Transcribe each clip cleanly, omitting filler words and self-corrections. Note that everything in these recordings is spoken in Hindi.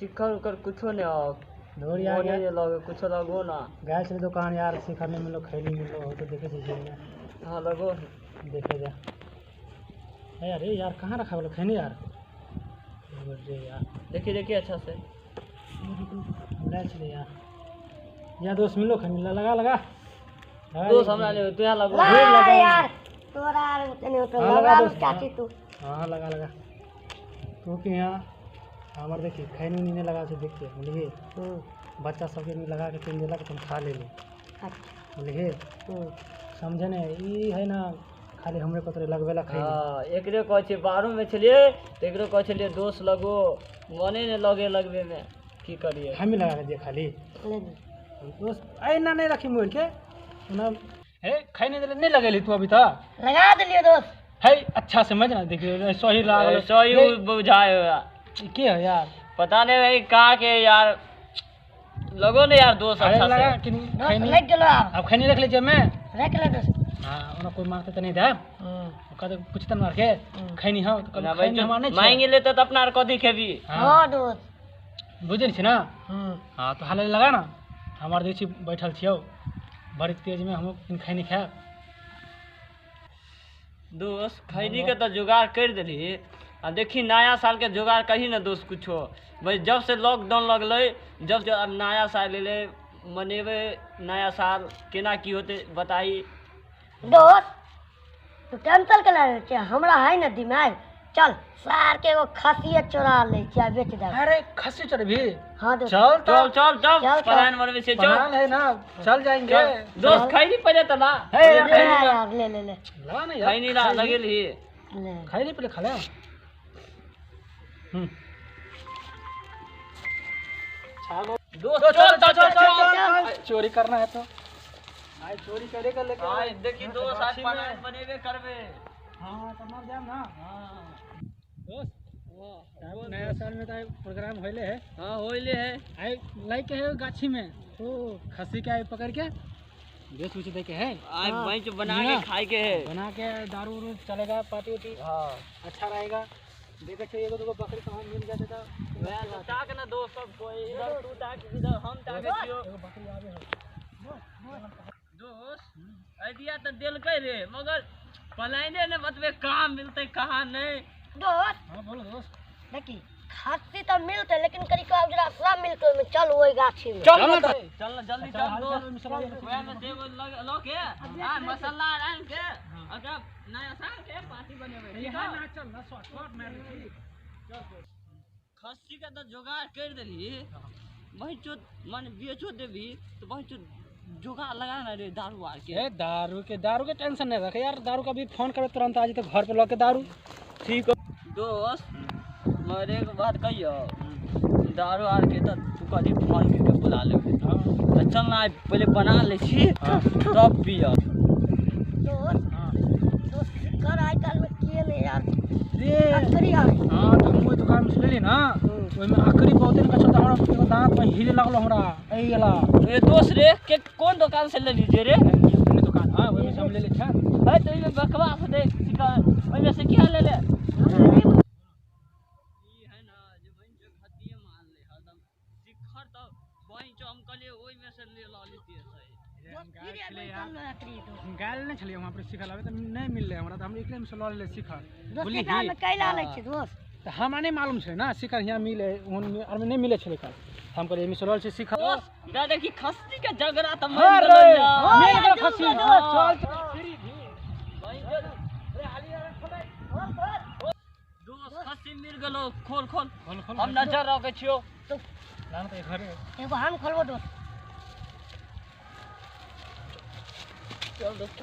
शिखर उकर कुछो नहीं आओ धोर यार ये लगे कुछो लगो ना गए छे दुकान यार शिखर नहीं मिलो खैली मिलो हो तो देखे छे जेल में हाँ लगो देखे जा अरे यार कहाँ रखा बोलो खैनी यार अरे यार देखिए देखिए अच्छा से ले छे यार यहाँ दोस्त मिलो खैनी लगा लगा दोस्त हमरा ले तू यहाँ लगो लगा यार तोरा नहीं तो लगा लो चाची तू हाँ लगा लगा तो कि यहाँ हमारे देखिए खैनी नहीं लगा से देखते बोलिए बच्चा सबके में लगा के तुम दिला के तुम खा ले लो बोलिए समझे ने ई है ना खाली हमरे पत्र लगवेला खाई हां एकरे कहै छै बाहरो में छलिए त एकरो कहै छलिए दोस्त लगो मने ने लगे लगबे में की करिए हम ही लगा के दे खाली दोस्त आई ना नहीं रखी मोड़ के ना ए खैनी दे नहीं लगेली तू अभी तक लगा दिलियो दोस्त है अच्छा समझ ना देखिए सही लागल सही बुझाए के है यार पता नहीं भाई कहाँ के यार लगो ने यार दोस्त अच्छा लगा से कि खैनी रख गेलो अब खैनी रख लीजिए मैं रख ले दोस्त हां ओना कोई मारते तो नहीं था कहते पूछतन मार के खैनी हो तो ना भाई मांगे लेते तो अपना कथी खेबी हां दोस्त बुझल छी ना हां तो हाले लगा ना हमार देखी बैठल छियो बड़ी तेज में हम खैनी खाए दोस्त खैनी के तो जुगाड़ कर दिली आ देखी नया साल के जुगाड़ कही ना दोस्त कुछो भाई जब से लॉकडाउन लगले जब से अब नया साल ले मनेबे नया साल केना की होते बताई दोस्त तू टेंशन के ले छे हमरा है ना दिमाग चल सार के एगो खसिया चोरा ले क्या बेच दे अरे खस्सी चढ़ भी हां दोस्त चल चल चल चल पलायन मरवे से चल पलान है ना चल जाएंगे दोस्त खैनी पड़े तो ना है यार ले ले ले लगा ना यार खैनी ला लगेल ही ले खैनी पहले खा ले दोस्त चल चल चल चल चोरी करना है तो आए चोरी करेगा लेकिन हां देखी दोस्त आज पलायन बनेबे करबे हां तो मर जाम ना हां दोस्त नया साल में तो प्रोग्राम होइले है हां होइले है आई लाइक के है गाछी में ओ खस्सी के आई पकड़ के बेच उच दे के है आज बेंच बना के खाए के है बना के दारू उरू चलेगा पार्टी उटी हां अच्छा रहेगा देखे चाहिए एगो दूगो बकरी तो हम मिल जाते तो मैं तो ताक ना दोस्त सब कोई इधर तू ताक इधर हम ताके छियो एगो बकरी आवे है दोस्त आइडिया तो देलकै रे मगर पलायने ने बतबे कहाँ मिलते कहाँ नहीं दोस्त हां बोलो दोस्त देखी खस्सी तो मिलते लेकिन करी को जरा सब मिलके में चल ओई गाछी में चल ना चल ना जल्दी चल दोस्त ओए में देगो लो के आ मसाला डाल के अगर नया साल के पार्टी बनेबे ठीक है ना चल ना शॉर्ट मार ली खस्सी का तो जुगाड़ कर देली वही चो मन बेचो देबी तो वही चो जुगाड़ लगा ना रे दारू आर के दारू के टेंशन नहीं रखे यार दारू का भी फोन करे तुरंत आज तो घर पे लौके दारू ठीक हो दोस्त मरे एक बात कहियो दारू आर के तो तू कभी फोन करके बुला ले चल ना पहले बना ले छी तब पियो दोस्त कर आई काल में किए ले यार रे आखरी आ हां तो हम दुकान में ले ली ना ओइ में आखरी बहुत दिन का छोटा हमरा एगो दांत में हिले लागलो हमरा ए गेला ए दोस्त रे के कौन दुकान से ले लीजिए रे अपनी दुकान हां ओइ में से हम ले ले छा है तो ये बकवास देख सिका ओइ में से क्या ले ले गाल नहीं छलिए वहां पर सिखल आवे तो नहीं मिलले हमरा तो हम एकले में से ल ले सिखल दोस्त काल में कैला ले छे दोस्त तो हमरा नहीं मालूम छे ना सिखल यहाँ मिले उन और में नहीं मिले छले कल हम कहले में से से सिखल दादा की खस्सी का झगड़ा त अरे मिल गया खस्सी चल दोस्त खस्सी मिल गेलो खोल खोल हम नजर रखे छियो तो लान तो घर एगो हम खोलबो दोस्त चल दोस्त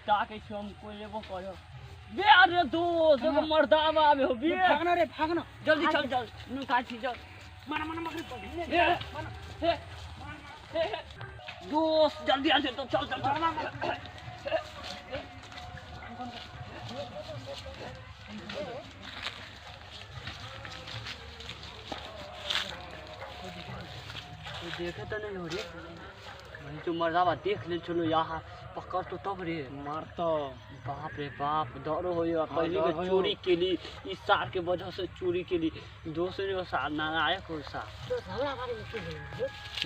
ताके छियो हम कोई लेबो करो बे अरे दोस्त एगो मर्दावा आवे हो बे भागना जल्दी चल चल नु काटी चल माना माना मकरी दोस्त जल्दी आ तो चल चल देखे तो नहीं हो रही वही जो मर्दावा देख ले चलो यहाँ पकड़ करतो तब रे मारतो बाप रे बाप डरो होयो हाँ, पहले डर के होयो। चोरी केली इस सार के वजह से चोरी केली दूसरे सार नालायक हो सार दोस्त हमरा बारे में की बोल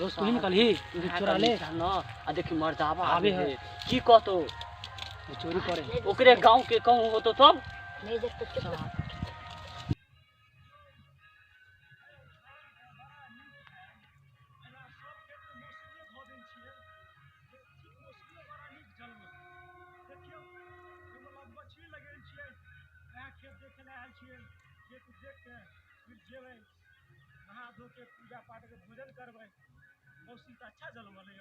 दोस्त तू ही निकल ही तू चुरा ले न आ देखी मर्दाबा आबे आबे है। है की कहतो वो चोरी करे ओकरे गांव के कहूं होतो तब नहीं देख तो चुप पूजा पाठ के भोजन करबै मौसी तो अच्छा जलम ले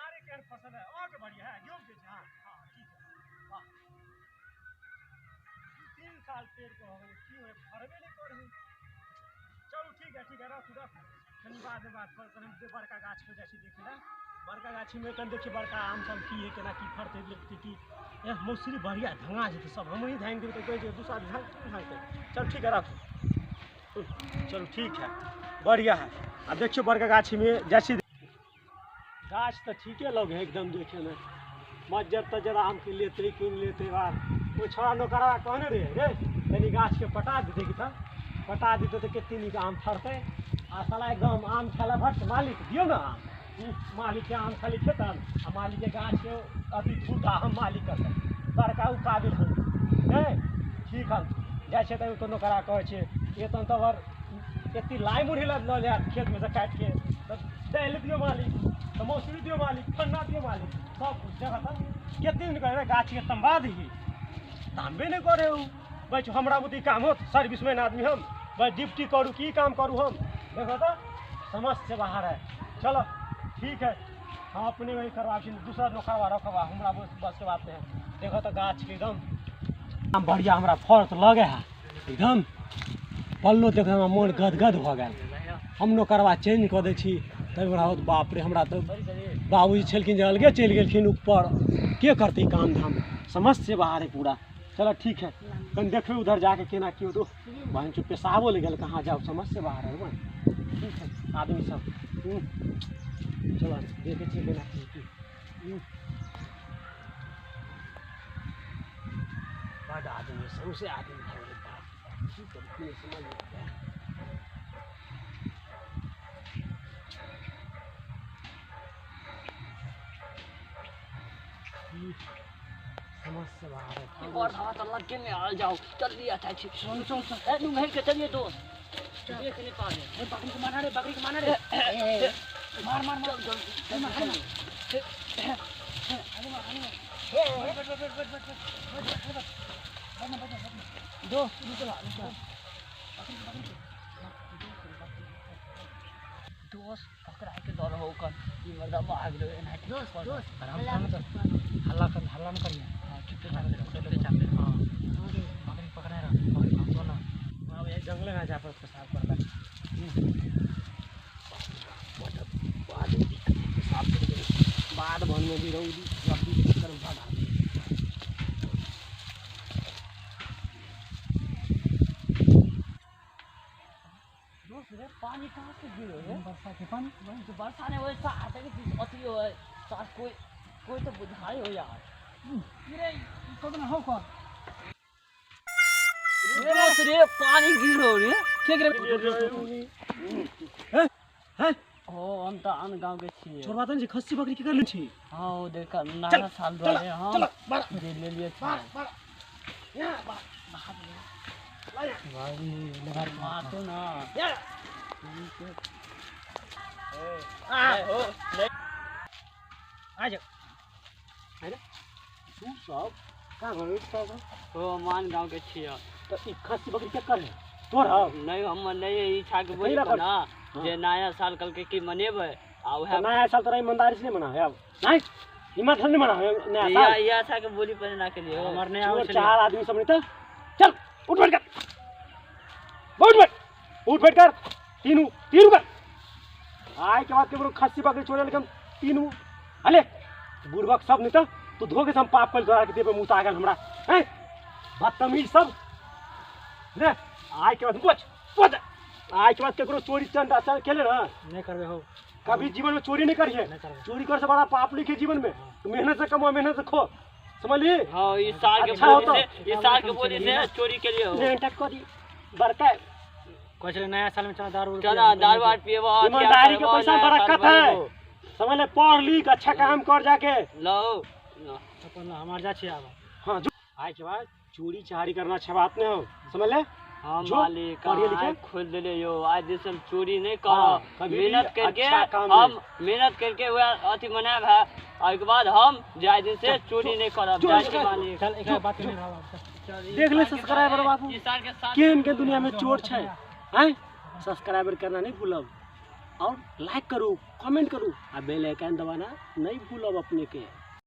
आरे केहन फसल है और के बढ़िया है योग जे हां हां ठीक है वाह 3 साल पेड़ को हो गए की है फरबे नहीं कर है चलो ठीक है रख कनी बाद में बात कर हम बड़का गाछ को जैसे देखला बड़का गाछी में कन देखी बड़का आम सब की है केना की फरते देखते की ए मौसरी बढ़िया धंगा जेते सब हम ही धांग देबै तो कोई जे दूसरा धांग चल ठीक है रख चलो ठीक है बढ़िया है अब देखियो बड़का गाछी में जैसी गाछ तो ठीक है लोग है एकदम देखे में मज्जर तजर आम के लेते किन लेते बार वो छोड़ा नौकरा कहने रे तनी गाछ के पटा देते कि था पटा देते तो कितनी नीक आम फरते आ साला एकदम आम खाला भट मालिक दियो ना मालिक के आम खाली खेतन आ मालिक के गाछ के अभी फूटा हम मालिक करते बड़का उ काबिल हम है ठीक है जाय छै त तो नौकरा कहै छै एतन तब एत्ती लाई मुढ़ी ल ले खेत में से काट के तो दाल दियो मालिक तो मौसरी दियो मालिक फन्ना दियो मालिक सब कुछ जगह था कितने दिन करे गाछ के तंबा दी तांबे नहीं करे उ बच हमरा बुद्धि काम होत सर्विसमैन आदमी हम बस ड्यूटी करू की काम करू हम देखो तो समझ से बाहर है चलो ठीक है हम अपने वही करवा दूसरा नौकरवा रखवा हमरा बस के बात है देखो तो गाछ के एकदम बढ़िया हमरा फल तो लगे है एकदम पल्लो देख मन गदगद हो गया हम नौकरवा चेंज कऽ दै छी तब हमरा होत बाप रे हमरा तो बाबूजी छलखिन जे अलगे चलि गेलखिन ऊपर के करते काम धाम समझ से बाहर है पूरा चलो ठीक है कहीं देखो उधर जाके केना की हो तो बहन चुप पेशाबो ले गल कहाँ जाओ समझ से बाहर है बहन ठीक है आदमी सब चलो देखे छी केना की बड़ आदमी सबसे आदमी है समझ से बाहर है और हवा तो लग के में आ जाओ जल्दी आता छी सुन ए तुम घर के चलिए दोस्त देख नहीं पा रहे बकरी को मारना रे मार जल्दी दोस्त पकड़ा के डर हो कर ये मर्दा भाग गए ना दोस्त हल्ला न करिए अरे हाँ बकरी पकड़े रहा तो ना वहाँ ये जंगल में जा पर पेशाब करता बाद बन में भी रौदी जल्दी कर भागा पानी कहाँ से गिरो रे वर्षा के पानी वही तो बरसा ने वैसा आता कि अति हो साथ कोई तो बुझाई हो यार गिरे कौन हो कौन रे पानी गिरो रे के गिरे हैं ओ हम तो आन गांव के छी छोड़वा त खस्सी बकरी के कर ले छी हां ओ देख नया साल रहे हम जे ले लिए छी यहां भाई लगा मार तो ना आ जा है ना तू सब का घर सब ओ मान गांव के छी तो ई खस्सी बकरी के कर ले तोरा नहीं हम नहीं इच्छा के बोली ना जे नया साल कल के की मनेबे आ उहे नया साल तोरा ईमानदारी से नहीं मना है अब नहीं ईमानदारी नहीं मना है नया साल ये अच्छा के बोली पर ना के लिए हमर नया और चार आदमी सब नहीं तो चल उठ बैठ कर उठ बैठ कर तीनू कर आय के बाद के खस्सी बकरी छोड़े लेकिन तीनू अले बुढ़बक सब नहीं तो धोके से हम पाप कर तोरा के देबे मुंह तागल हमरा हैं बदतमीज सब रे आय के बाद पूछ आय के बाद केकरो चोरी चंदा चल केले ना नहीं करबे हो कभी जीवन में चोरी नहीं करिए। चोरी कर से बड़ा पाप लिखे जीवन में। तो मेहनत से कमाओ, मेहनत से खो, समझलिए। हाँ इस साल के अच्छा हो तो। इस साल के बोली से चोरी के लिए हो मेहनत करी बड़का कुछ नया साल में चला दारू चला दारू वाट पिएबा ईमानदारी के पैसा में बरकत है, समझ ले। पढ़ लिख अच्छा काम कर जाके लो अपन हमार जा छी आब। हाँ जो आए के बाद चोरी चारी करना अच्छा बात नहीं हो, समझ ले। हम जो मालिक पढ़िए लिखे। आँख खोल दिले यो आज दिन से हम चोरी नहीं हाँ, करो। कभी भी मेहनत करके अच्छा काम हम मेहनत करके वह अथी मनाब है और के बाद हम जाय दिन से चोरी नहीं करब। जो जाय इसका- के मालिक चल एक बात नहीं रहा। देख ले सब्सक्राइबर बाबू इस साल के साथ केन के दुनिया में चोर छै, हैं? सब्सक्राइबर करना नहीं भूलब और लाइक करू, कमेंट करू आ बेल आइकन दबाना नहीं भूलब अपने के।